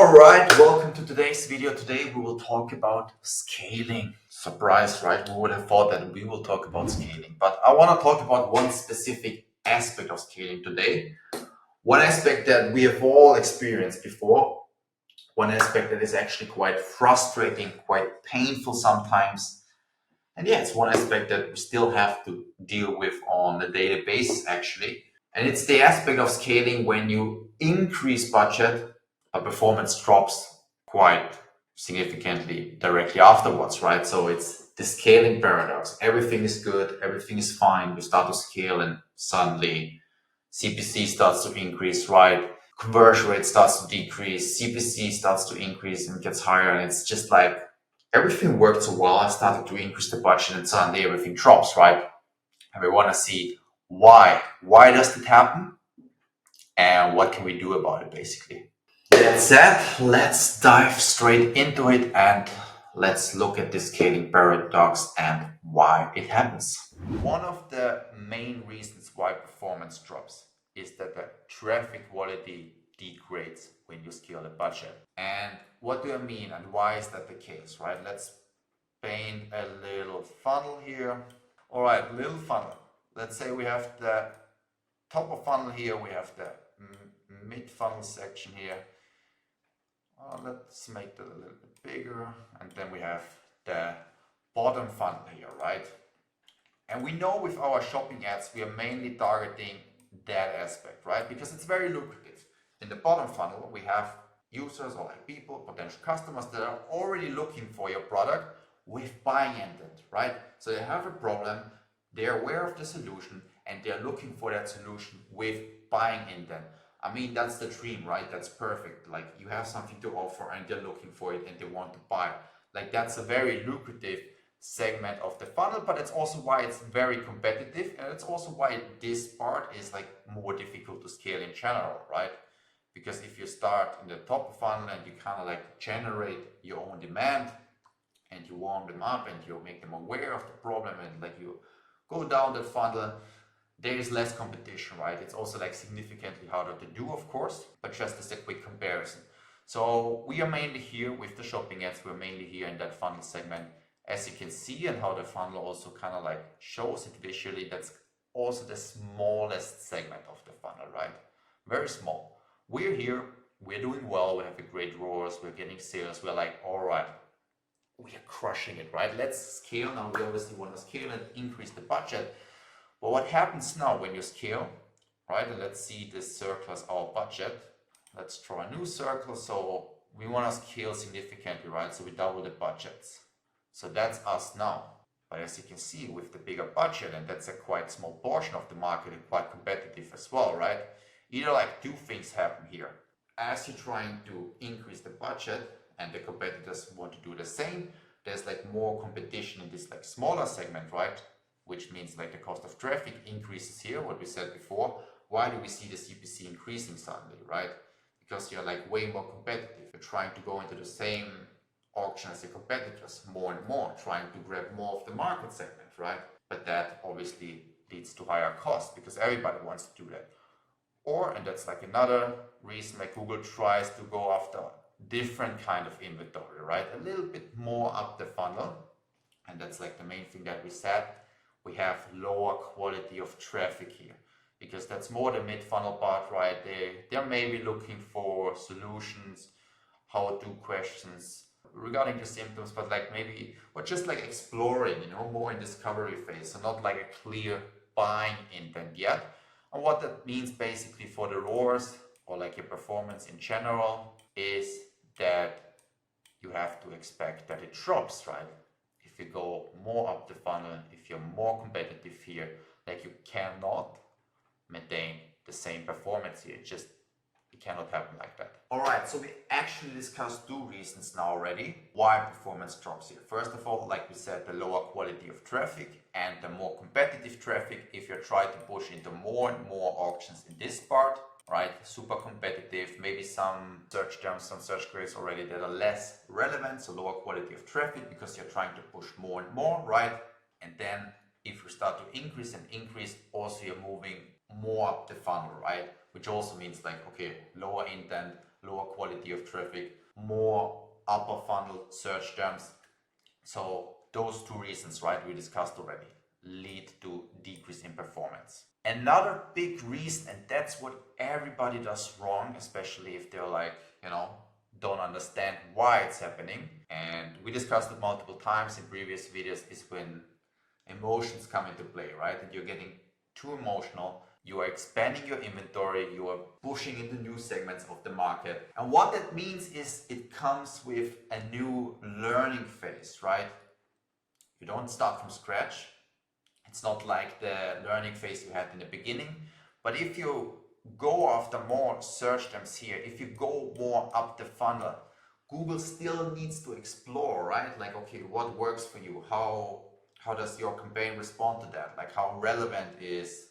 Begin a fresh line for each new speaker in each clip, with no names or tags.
Alright, welcome to today's video. Today we will talk about scaling. Surprise, right? Who would have thought that we will talk about scaling? But I want to talk about one specific aspect of scaling today. One aspect that we have all experienced before. One aspect that is actually quite frustrating, quite painful sometimes. And yeah, it's one aspect that we still have to deal with on a daily basis actually. And it's the aspect of scaling when you increase budget, but performance drops quite significantly directly afterwards, right? So it's the scaling paradox. Everything is good, everything is fine. You start to scale and suddenly CPC starts to increase, right? Conversion rate starts to decrease, CPC starts to increase and gets higher. And it's just like everything worked so well. I started to increase the budget and suddenly everything drops, right? And we want to see why. Why does it happen? And what can we do about it, basically? That said, let's dive straight into it and let's look at the scaling paradox and why it happens. One of the main reasons why performance drops is that the traffic quality degrades when you scale the budget. And what do I mean and why is that the case, right? Let's paint a little funnel here. All right, little funnel. Let's say we have the top of funnel here, we have the mid funnel section here. Let's make that a little bit bigger, and then we have the bottom funnel here, right? And we know with our shopping ads we are mainly targeting that aspect, right? Because it's very lucrative. In the bottom funnel we have users or like people, potential customers that are already looking for your product with buying intent, right? So they have a problem, they're aware of the solution, and they're looking for that solution with buying intent. I mean, that's the dream, right? That's perfect. Like you have something to offer and they're looking for it and they want to buy. Like that's a very lucrative segment of the funnel, but it's also why it's very competitive, and it's also why this part is like more difficult to scale in general, right? Because if you start in the top of funnel and you kind of like generate your own demand and you warm them up and you make them aware of the problem and like you go down the funnel, there is less competition, right? It's also like significantly harder to do, of course, but just as a quick comparison. So we are mainly here with the shopping ads, we're mainly here in that funnel segment. As you can see, and how the funnel also kind of like shows it visually, that's also the smallest segment of the funnel, right? Very small. We're here, we're doing well, we have a great ROAS, we're getting sales, we're like, all right, we are crushing it, right? Let's scale now. We obviously want to scale and increase the budget. But what happens now when you scale, right? And let's see this circle as our budget. Let's draw a new circle. So we want to scale significantly, right? So we double the budgets. So that's us now. But as you can see, with the bigger budget, and that's a quite small portion of the market and quite competitive as well, right? Either like two things happen here. As you're trying to increase the budget and the competitors want to do the same, there's like more competition in this like smaller segment, right? Which means like the cost of traffic increases here, what we said before. Why do we see the CPC increasing suddenly, right? Because you're like way more competitive. You're trying to go into the same auction as your competitors more and more, trying to grab more of the market segment, right? But that obviously leads to higher costs because everybody wants to do that. Or, and that's like another reason, like Google tries to go after different kind of inventory, right? A little bit more up the funnel. And that's like the main thing that we said. We have lower quality of traffic here because that's more the mid-funnel part, right? They're maybe looking for solutions, how-to questions regarding the symptoms, but like maybe, or just like exploring, you know, more in discovery phase, so not like a clear buying intent yet. And what that means basically for the ROAS or like your performance in general is that you have to expect that it drops, right? If you go more up the funnel, if you're more competitive here, like you cannot maintain the same performance here. It cannot happen like that. All right, so we actually discussed two reasons now already why performance drops here. First of all, like we said, the lower quality of traffic and the more competitive traffic. If you try to push into more and more auctions in this part, right, super competitive, maybe some search terms, some search queries already that are less relevant, so lower quality of traffic because you're trying to push more and more, right? And then if you start to increase and increase, also you're moving more up the funnel, right? Which also means like, okay, lower intent, lower quality of traffic, more upper funnel search terms. So those two reasons, right, we discussed already, lead to decrease in performance. Another big reason, and that's what everybody does wrong, especially if they're like, don't understand why it's happening, and we discussed it multiple times in previous videos, is when emotions come into play, right? And you're getting too emotional, you are expanding your inventory, you are pushing into new segments of the market. And what that means is it comes with a new learning phase, right? You don't start from scratch. It's not like the learning phase you had in the beginning. But if you go after more search terms here, if you go more up the funnel, Google still needs to explore, right? Like, okay, what works for you? How does your campaign respond to that? Like, how relevant is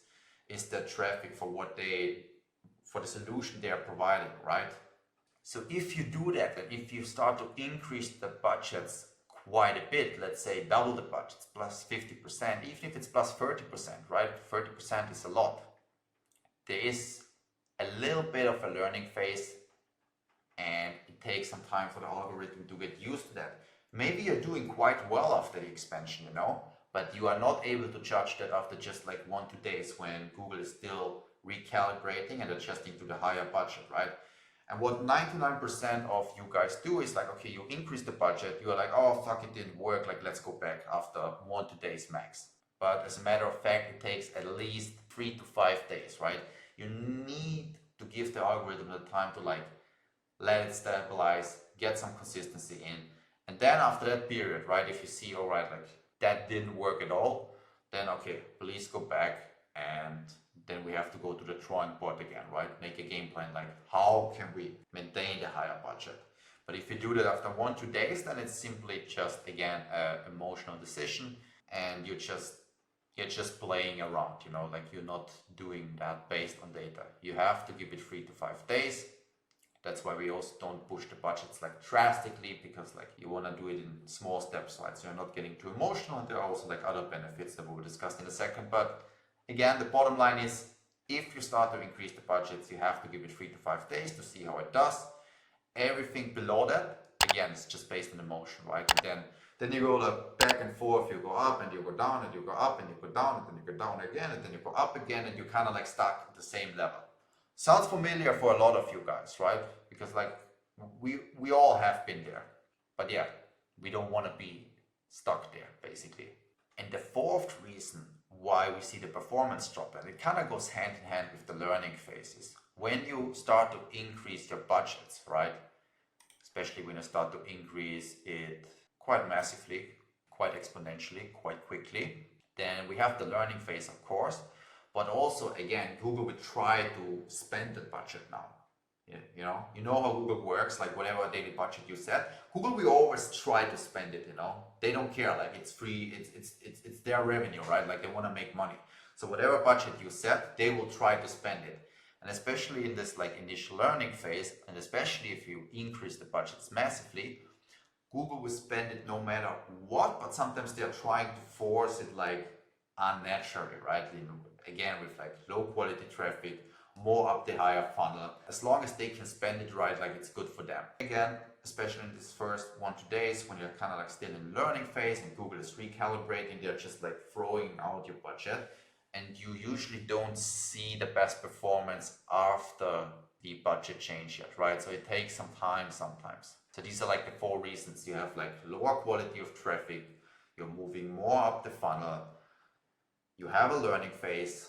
the traffic for the solution they are providing, right? So if you do that, and if you start to increase the budgets quite a bit, let's say double the budgets, plus 50%, even if it's plus 30%, right? 30% is a lot. There is a little bit of a learning phase, and it takes some time for the algorithm to get used to that. Maybe you're doing quite well after the expansion, but you are not able to judge that after just like 1-2 days when Google is still recalibrating and adjusting to the higher budget, right? And what 99% of you guys do is like, okay, you increase the budget, you're like, oh fuck, it didn't work, like let's go back after 1-2 days max. But as a matter of fact, it takes at least 3 to 5 days, right? You need to give the algorithm the time to like let it stabilize, get some consistency in. And then after that period, right, if you see, all right, like that didn't work at all, then okay, please go back, and then we have to go to the drawing board again, right? Make a game plan, like how can we maintain the higher budget? But if you do that after 1-2 days, then it's simply just, again, an emotional decision, and you're just playing around, like you're not doing that based on data. You have to give it 3 to 5 days. That's why we also don't push the budgets like drastically, because like you want to do it in small steps, right? So you're not getting too emotional, and there are also like other benefits that we will discuss in a second. But again, the bottom line is, if you start to increase the budgets, you have to give it 3 to 5 days to see how it does. Everything below that, again, is just based on emotion, right? And then you go like back and forth, you go up and you go down, and you go up and you go down, and then you go down again, and then you go up again, and you're kind of like stuck at the same level. Sounds familiar for a lot of you guys, right? Because like we all have been there. But yeah, we don't want to be stuck there, basically. And the fourth reason why we see the performance drop, and it kind of goes hand in hand with the learning phases. When you start to increase your budgets, right? Especially when you start to increase it quite massively, quite exponentially, quite quickly, then we have the learning phase, of course. But also, again, Google will try to spend the budget now. You know how Google works, like whatever daily budget you set, Google will always try to spend it, They don't care, like it's free, it's their revenue, right? Like they want to make money. So whatever budget you set, they will try to spend it. And especially in this like initial learning phase, and especially if you increase the budgets massively, Google will spend it no matter what, but sometimes they're trying to force it like unnaturally, right? Again, with like low quality traffic, more up the higher funnel. As long as they can spend it right, like it's good for them. Again, especially in this first 1-2 days when you're kind of like still in the learning phase and Google is recalibrating, they're just like throwing out your budget, and you usually don't see the best performance after the budget change yet, right? So it takes some time sometimes. So these are like the 4 reasons. You have like lower quality of traffic, you're moving more up the funnel, you have a learning phase,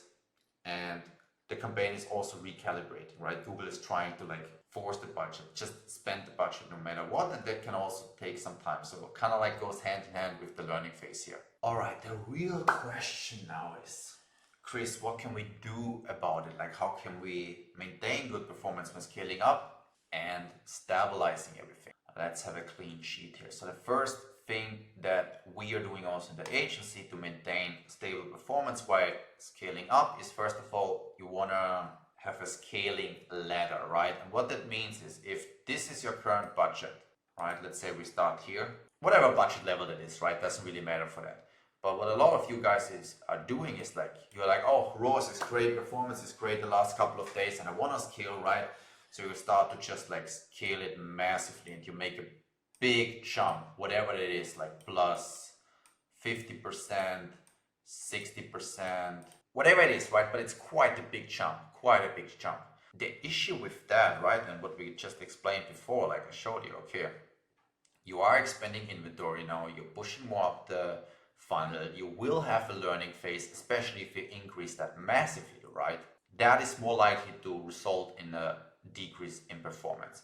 and the campaign is also recalibrating, right? Google is trying to like force the budget, just spend the budget no matter what, and that can also take some time. So it kind of like goes hand in hand with the learning phase here. All right, the real question now is, Chris, what can we do about it? Like how can we maintain good performance when scaling up and stabilizing everything? Let's have a clean sheet here. So the first thing that we are doing also in the agency to maintain stable performance while scaling up is, first of all, you want to have a scaling ladder, right? And what that means is, if this is your current budget, right? Let's say we start here, whatever budget level that is, right? Doesn't really matter for that. But what a lot of you guys are doing is like, you're like, oh, ROAS is great, performance is great the last couple of days, and I want to scale, right? So you start to just like scale it massively and you make a big jump, whatever it is, like plus 50%, 60%, whatever it is, right? But it's quite a big jump, quite a big jump. The issue with that, right, and what we just explained before, like I showed you, okay, you are expanding inventory now, you're pushing more up the funnel, you will have a learning phase, especially if you increase that massively, right? That is more likely to result in a decrease in performance.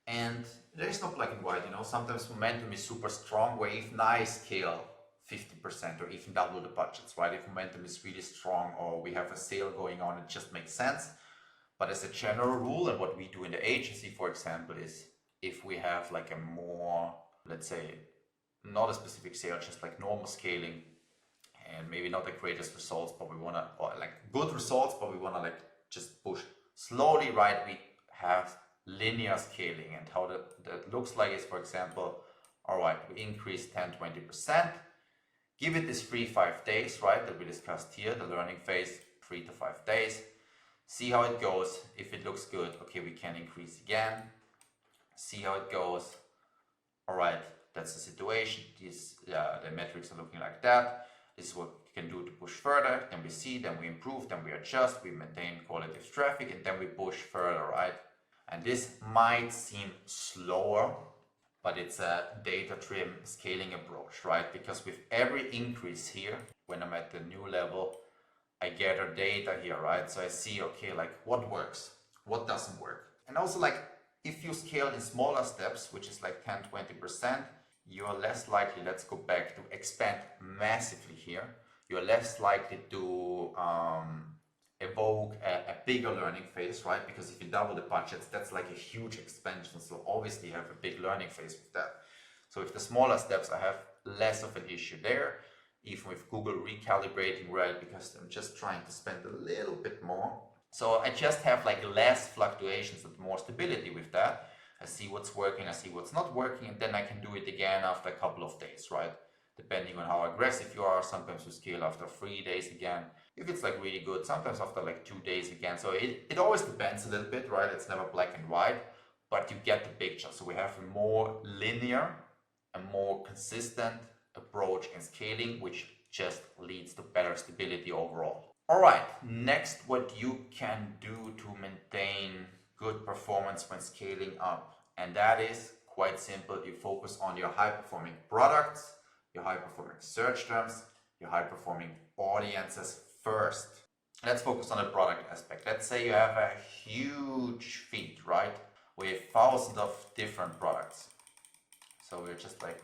And there is no black and white, sometimes momentum is super strong, where even I scale 50% or even double the budgets, right? If momentum is really strong or we have a sale going on, it just makes sense. But as a general rule, and what we do in the agency, for example, is if we have like a more, let's say, not a specific sale, just like normal scaling, and maybe not the greatest results, but we want to, or like good results, but we want to like just push slowly, right? We have linear scaling, and how that looks like is, for example, all right, we increase 10-20%, give it this 3-5 days, right, that we discussed here, the learning phase, 3 to 5 days, see how it goes. If it looks good, okay, we can increase again, see how it goes. All right, that's the situation. The metrics are looking like that. This is what we can do to push further. Then we see, then we improve, then we adjust, we maintain quality of traffic, and then we push further, right? And this might seem slower, but it's a data-driven scaling approach, right? Because with every increase here, when I'm at the new level, I gather data here, right? So I see, okay, like what works, what doesn't work. And also like if you scale in smaller steps, which is like 10-20%, you're less likely, let's go back to expand massively here. You're less likely to evoke a bigger learning phase, right? Because if you double the budgets, that's like a huge expansion. So obviously you have a big learning phase with that. So with the smaller steps, I have less of an issue there. Even with Google recalibrating, right? Because I'm just trying to spend a little bit more. So I just have like less fluctuations and more stability with that. I see what's working, I see what's not working, and then I can do it again after a couple of days, right? Depending on how aggressive you are, sometimes you scale after 3 days again. If it's like really good, sometimes after like 2 days again. So it always depends a little bit, right? It's never black and white, but you get the picture. So we have a more linear, a more consistent approach in scaling, which just leads to better stability overall. All right, next, what you can do to maintain good performance when scaling up, and that is quite simple. You focus on your high-performing products, your high-performing search terms, your high-performing audiences first. Let's focus on the product aspect. Let's say you have a huge feed, right, with thousands of different products. So we're just like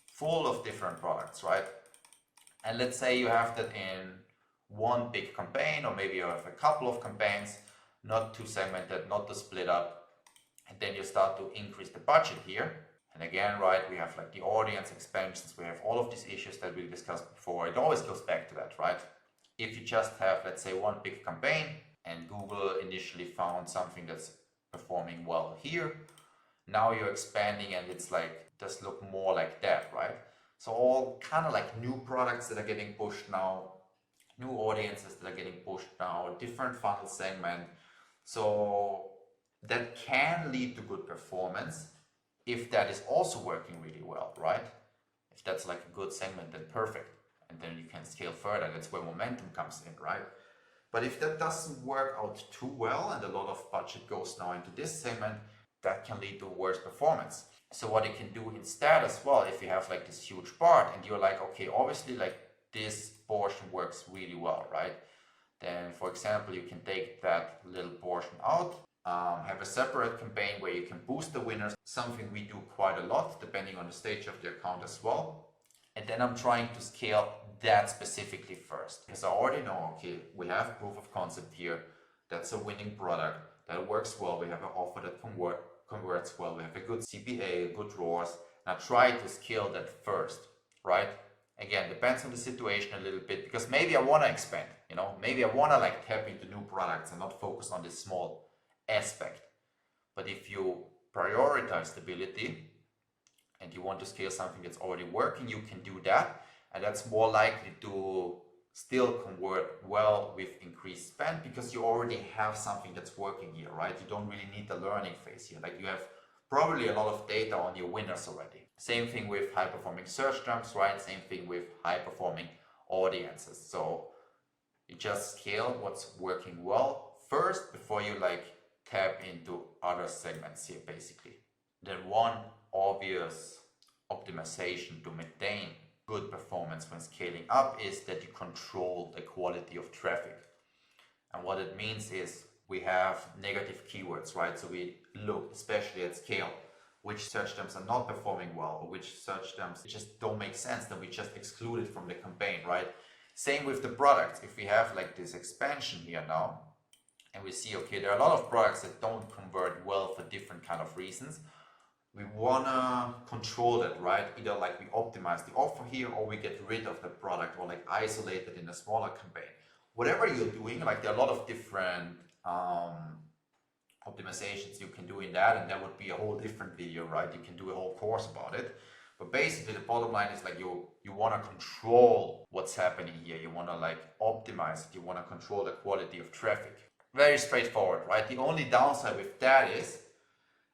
full of different products, right? And let's say you have that in one big campaign, or maybe you have a couple of campaigns, not too segmented, not to split up, and then you start to increase the budget here. And again, right, we have like the audience expansions, we have all of these issues that we discussed before. It always goes back to that, right? If you just have, let's say, one big campaign and Google initially found something that's performing well here, now you're expanding and it's like, does look more like that, right? So all kind of like new products that are getting pushed now, new audiences that are getting pushed now, different funnel segment. So that can lead to good performance if that is also working really well, right? If that's like a good segment, then perfect. And then you can scale further. That's where momentum comes in, right? But if that doesn't work out too well and a lot of budget goes now into this segment, that can lead to worse performance. So what you can do instead as well, if you have like this huge part and you're like, okay, obviously like this portion works really well, right? Then for example, you can take that little portion out, have a separate campaign where you can boost the winners, something we do quite a lot depending on the stage of the account as well. And then I'm trying to scale that specifically first, because I already know, okay, we have proof of concept here, that's a winning product, that works well, we have an offer that converts well, we have a good CPA, good ROAS, and I try to scale that first, right? Again, depends on the situation a little bit, because maybe I want to expand, maybe I want to like tap into new products and not focus on this small aspect. But if you prioritize stability and you want to scale something that's already working, you can do that, and that's more likely to still convert well with increased spend because you already have something that's working here, right? You don't really need the learning phase here. Like you have probably a lot of data on your winners already. Same thing with high performing search terms, right? Same thing with high performing audiences. So you just scale what's working well first before you like tap into other segments here basically. Then one obvious optimization to maintain good performance when scaling up is that you control the quality of traffic. And what it means is we have negative keywords, right? So we look especially at scale which search terms are not performing well or which search terms just don't make sense, then we just exclude it from the campaign, right? Same with the products. If we have like this expansion here now and we see, okay, there are a lot of products that don't convert well for different kind of reasons, we wanna control that, right? Either like we optimize the offer here or we get rid of the product or like isolate it in a smaller campaign. Whatever you're doing, like there are a lot of different optimizations you can do in that, and that would be a whole different video, right? You can do a whole course about it. But basically the bottom line is like you want to control what's happening here. You want to like optimize it. You want to control the quality of traffic. Very straightforward, right? The only downside with that is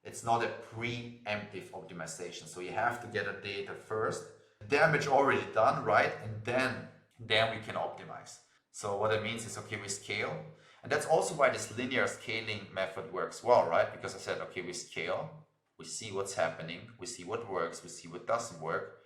it's not a preemptive optimization. So you have to get the data first, damage already done, right? And then we can optimize. So what it means is, okay, we scale. And that's also why this linear scaling method works well, right? Because I said, okay, we scale, we see what's happening, we see what works, we see what doesn't work,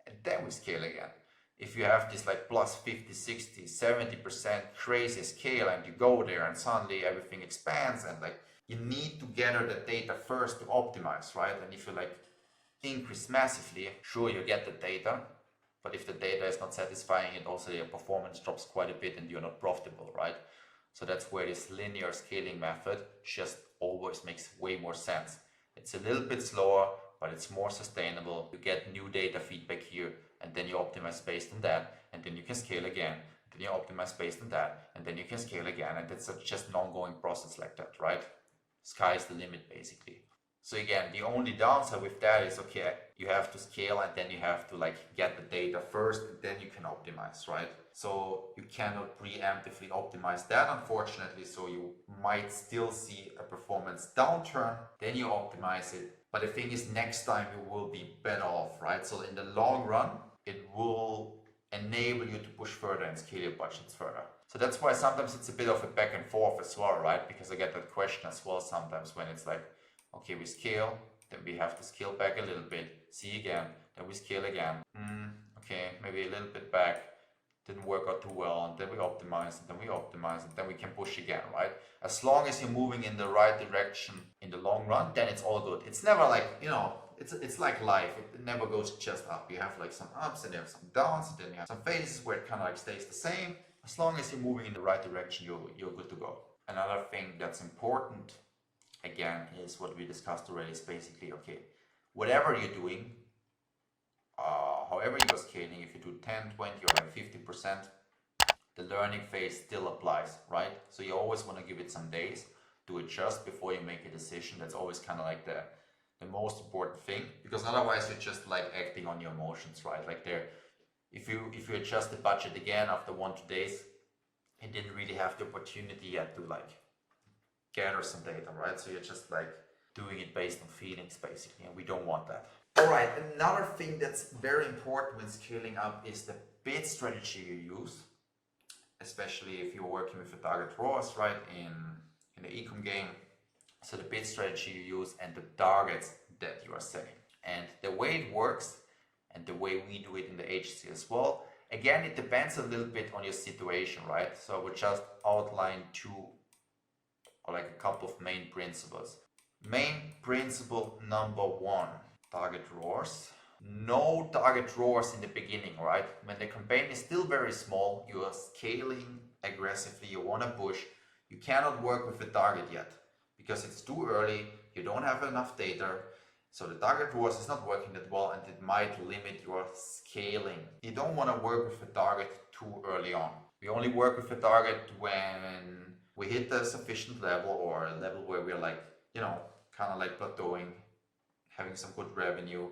and then we scale again. If you have this like plus 50, 60, 70% crazy scale and you go there and suddenly everything expands and like you need to gather the data first to optimize, right? And if you like increase massively, sure, you get the data, but if the data is not satisfying, it also your performance drops quite a bit and you're not profitable, right? So that's where this linear scaling method just always makes way more sense. It's a little bit slower, but it's more sustainable. You get new data feedback here, and then you optimize based on that, and then you can scale again. Then you optimize based on that, and then you can scale again. And it's just an ongoing process like that, right? Sky's the limit, basically. So again, the only downside with that is, okay, you have to scale and then you have to like get the data first and then you can optimize, right? So you cannot preemptively optimize that, unfortunately. So you might still see a performance downturn, then you optimize it. But the thing is, next time you will be better off, right? So in the long run, it will enable you to push further and scale your budgets further. So that's why sometimes it's a bit of a back and forth as well, right? Because I get that question as well sometimes when it's like, okay, we scale, then we have to scale back a little bit, see again, then we scale again. Okay, maybe a little bit back, didn't work out too well, and then we optimize, and then we optimize, and then we can push again, right? As long as you're moving in the right direction in the long run, then it's all good. It's never like, you know, it's like life. It never goes just up. You have like some ups and you have some downs, and then you have some phases where it kind of like stays the same. As long as you're moving in the right direction, you're good to go. Another thing that's important, again, is what we discussed already, is basically, okay, whatever you're doing, however you're scaling, if you do 10, 20 or like 50%, the learning phase still applies, right? So you always want to give it some days to adjust before you make a decision. That's always kind of like the most important thing, because otherwise you're just like acting on your emotions, right? Like if you adjust the budget again after 1-2 days, you didn't really have the opportunity yet to like gather some data, right? So you're just like doing it based on feelings basically, and we don't want that. All right, another thing that's very important when scaling up is the bid strategy you use, especially if you're working with a target ROAS, right, in the Ecom game. So the bid strategy you use and the targets that you are setting. And the way it works and the way we do it in the agency as well, again, it depends a little bit on your situation, right? So I would just outline a couple of main principles. Main principle number 1, target ROAS. No target ROAS in the beginning, right? When the campaign is still very small, you are scaling aggressively, you want to push, you cannot work with the target yet because it's too early, you don't have enough data. So the target ROAS is not working that well and it might limit your scaling. You don't want to work with a target too early on. We only work with a target when we hit a sufficient level or a level where we're like, you know, kind of like plateauing, having some good revenue,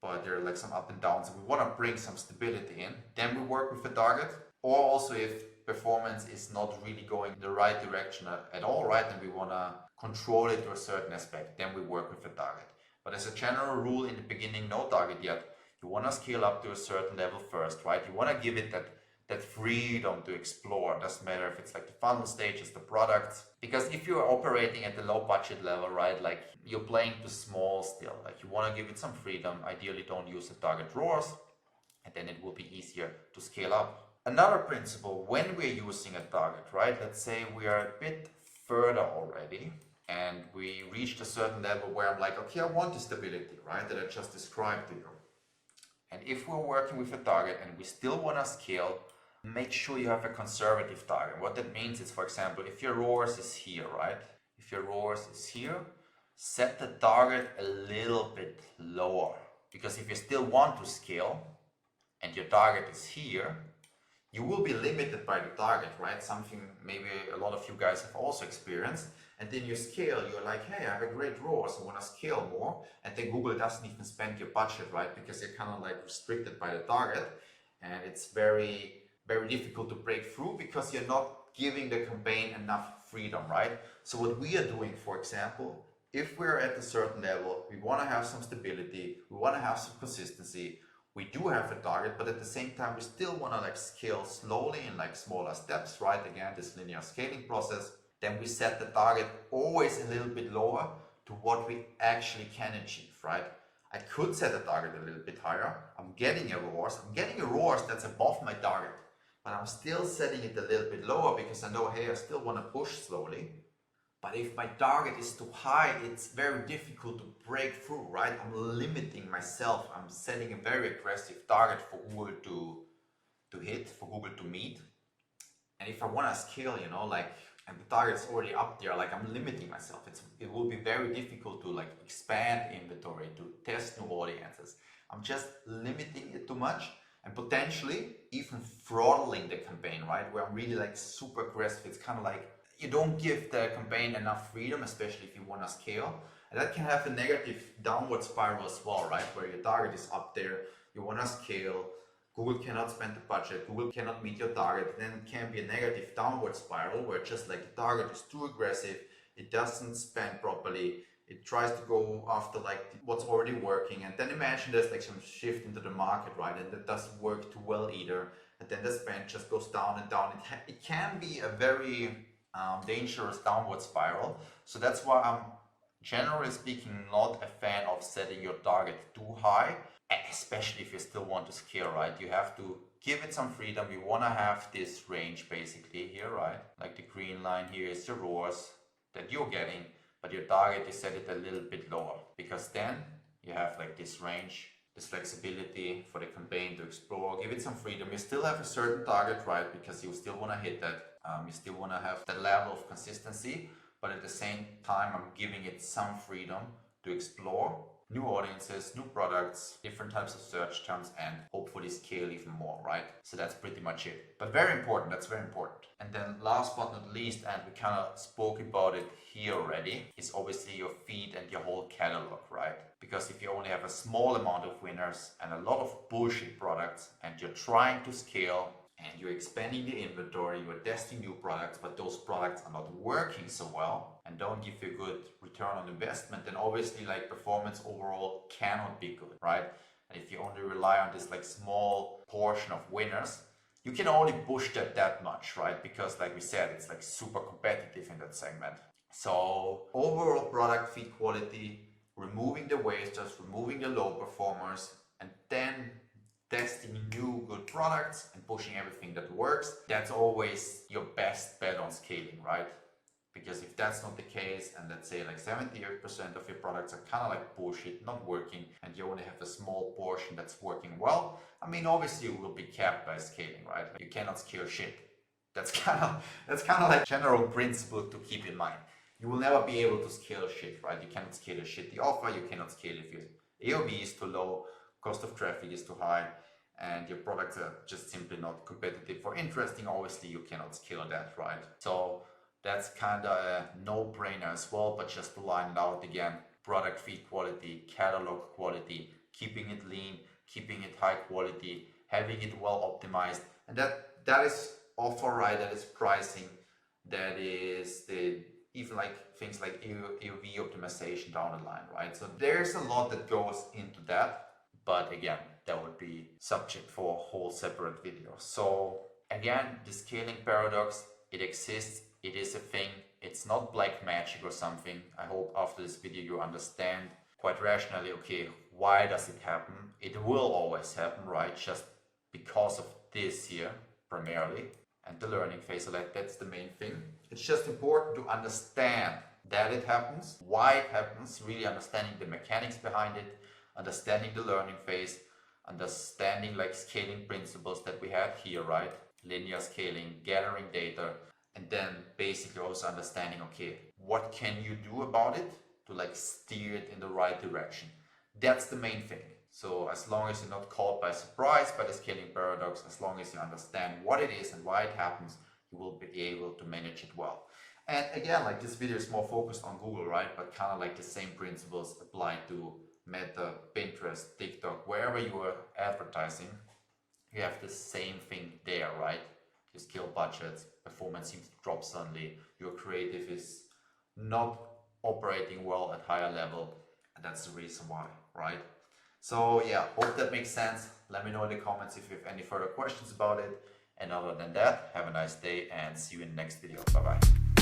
but there are like some up and downs and we want to bring some stability in. Then we work with the target. or also if performance is not really going in the right direction at all, right, and we want to control it to a certain aspect, then we work with a target. But as a general rule, in the beginning, no target yet. You want to scale up to a certain level first, right? You want to give it that freedom to explore. It doesn't matter if it's like the funnel stages, the products. Because if you're operating at the low budget level, right, like you're playing too small still, like you want to give it some freedom. Ideally, don't use the target ROAS, and then it will be easier to scale up. Another principle, when we're using a target, right, let's say we are a bit further already, and we reached a certain level where I'm like, okay, I want the stability, right, that I just described to you. And if we're working with a target and we still want to scale, make sure you have a conservative target. What that means is, for example, if your ROAS is here, right? If your ROAS is here, set the target a little bit lower. Because if you still want to scale and your target is here, you will be limited by the target, right? Something maybe a lot of you guys have also experienced. And then you scale, you're like, hey, I have a great ROAS, I want to scale more. And then Google doesn't even spend your budget, right? Because you're kind of like restricted by the target. And it's very, very difficult to break through because you're not giving the campaign enough freedom, right? So what we are doing, for example, if we're at a certain level, we want to have some stability, we want to have some consistency. We do have a target, but at the same time, we still want to like scale slowly in like smaller steps, right? Again, this linear scaling process. Then we set the target always a little bit lower to what we actually can achieve, right? I could set the target a little bit higher. I'm getting a ROAS that's above my target, but I'm still setting it a little bit lower because I know, hey, I still want to push slowly. But if my target is too high, it's very difficult to break through, right? I'm limiting myself. I'm setting a very aggressive target for Google to hit, for Google to meet. And if I want to scale, you know, like, and the target's already up there, like I'm limiting myself. It will be very difficult to like expand inventory, to test new audiences. I'm just limiting it too much and potentially even throttling the campaign, right? Where I'm really like super aggressive. It's kind of like, you don't give the campaign enough freedom, especially if you want to scale. And that can have a negative downward spiral as well, right? Where your target is up there, you want to scale, Google cannot spend the budget, Google cannot meet your target. Then it can be a negative downward spiral where just like the target is too aggressive, it doesn't spend properly, it tries to go after like what's already working. And then imagine there's like some shift into the market, right? And that doesn't work too well either. And then the spend just goes down and down. It can be a very dangerous downward spiral. So that's why I'm generally speaking not a fan of setting your target too high, especially if you still want to scale, right? You have to give it some freedom. You want to have this range basically here, right? Like the green line here is the ROAS that you're getting, but your target is set it a little bit lower, because then you have like this range, this flexibility for the campaign to explore. Give it some freedom. You still have a certain target, right? Because you still want to hit that. You still want to have that level of consistency, but at the same time, I'm giving it some freedom to explore new audiences, new products, different types of search terms, and hopefully scale even more, right? So that's pretty much it. But very important, that's very important. And then last but not least, and we kind of spoke about it here already, is obviously your feed and your whole catalog, right? Because if you only have a small amount of winners and a lot of bullshit products, and you're trying to scale, and you're expanding the inventory, you're testing new products, but those products are not working so well and don't give you a good return on investment, then obviously like performance overall cannot be good, right? And if you only rely on this like small portion of winners, you can only push that much, right? Because like we said, it's like super competitive in that segment. So overall product feed quality, removing the wasters, removing the low performers, and then testing new good products and pushing everything that works, that's always your best bet on scaling, right? Because if that's not the case, and let's say like 78% of your products are kind of like bullshit, not working, and you only have a small portion that's working well, I mean, obviously you will be capped by scaling, right? You cannot scale shit. That's kind of like general principle to keep in mind. You will never be able to scale shit, right? You cannot scale a shitty offer, you cannot scale if your AOV is too low, cost of traffic is too high, and your products are just simply not competitive or interesting. Obviously you cannot scale that, right? So that's kind of a no-brainer as well. But just to line it out again, product feed quality, catalog quality, keeping it lean, keeping it high quality, having it well optimized, and that that is offer, right? That is pricing. That is even like things like AOV optimization down the line, right? So there's a lot that goes into that, but again, that would be subject for a whole separate video. So again, the scaling paradox, it exists, it is a thing, it's not black magic or something. I hope after this video you understand quite rationally, okay, why does it happen? It will always happen, right? Just because of this here, primarily, and the learning phase. So that's the main thing. It's just important to understand that it happens, why it happens, really understanding the mechanics behind it, understanding the learning phase, understanding like scaling principles that we had here, right? Linear scaling, gathering data, and then basically also understanding, okay, what can you do about it to like steer it in the right direction? That's the main thing. So as long as you're not caught by surprise by the scaling paradox, as long as you understand what it is and why it happens, you will be able to manage it well. And again, like this video is more focused on Google, right? But kind of like the same principles apply to Meta, Pinterest, TikTok, wherever you are advertising, you have the same thing there, right? You scale budgets, performance seems to drop suddenly, your creative is not operating well at higher level, and that's the reason why, right? So yeah, hope that makes sense. Let me know in the comments if you have any further questions about it. And other than that, have a nice day and see you in the next video. Bye bye.